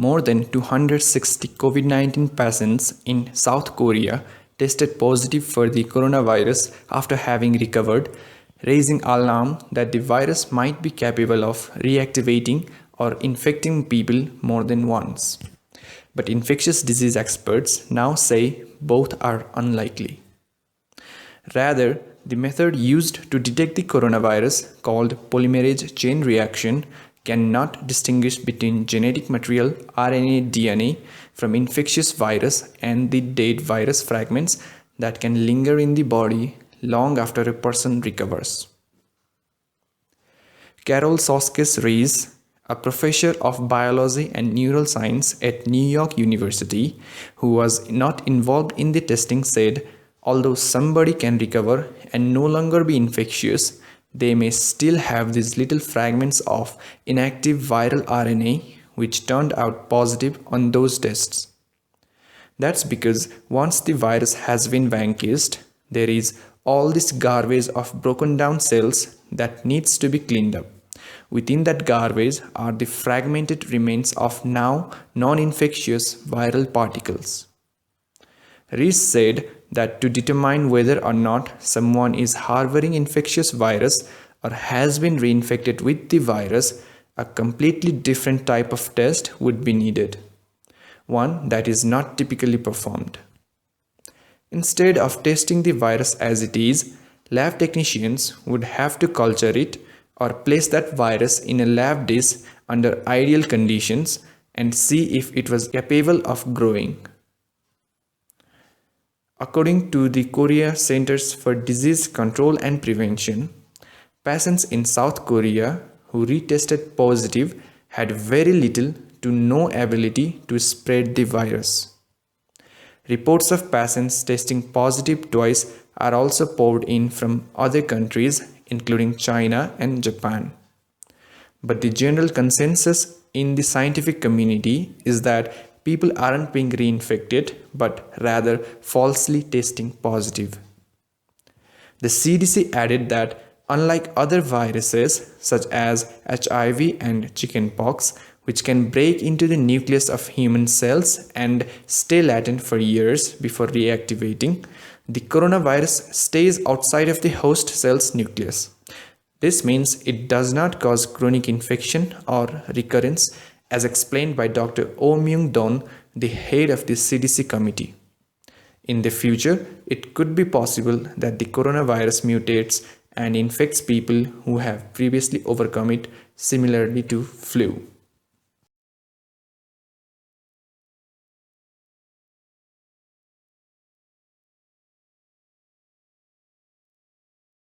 More than 260 COVID-19 patients in South Korea tested positive for the coronavirus after having recovered, raising alarm that the virus might be capable of reactivating or infecting people more than once. But infectious disease experts now say both are unlikely. Rather, the method used to detect the coronavirus, called polymerase chain reaction, cannot distinguish between genetic material RNA DNA from infectious virus and the dead virus fragments that can linger in the body long after a person recovers. Carol Soskes-Rees, a professor of biology and neuroscience at New York University, who was not involved in the testing, said, although somebody can recover and no longer be infectious, they may still have these little fragments of inactive viral RNA which turned out positive on those tests. That's because once the virus has been vanquished, there is all this garbage of broken down cells that needs to be cleaned up. Within that garbage are the fragmented remains of now non-infectious viral particles. Rees said that to determine whether or not someone is harboring infectious virus or has been reinfected with the virus, a completely different type of test would be needed, one that is not typically performed. Instead of testing the virus as it is, lab technicians would have to culture it or place that virus in a lab dish under ideal conditions and see if it was capable of growing. According to the Korea Centers for Disease Control and Prevention, patients in South Korea who retested positive had very little to no ability to spread the virus. Reports of patients testing positive twice are also poured in from other countries, including China and Japan. But the general consensus in the scientific community is that people aren't being reinfected, but rather falsely testing positive. The CDC added that unlike other viruses such as HIV and chickenpox, which can break into the nucleus of human cells and stay latent for years before reactivating, the coronavirus stays outside of the host cell's nucleus. This means it does not cause chronic infection or recurrence, as explained by Dr. Oh Myung-don, the head of the CDC committee. In the future, it could be possible that the coronavirus mutates and infects people who have previously overcome it, similarly to flu.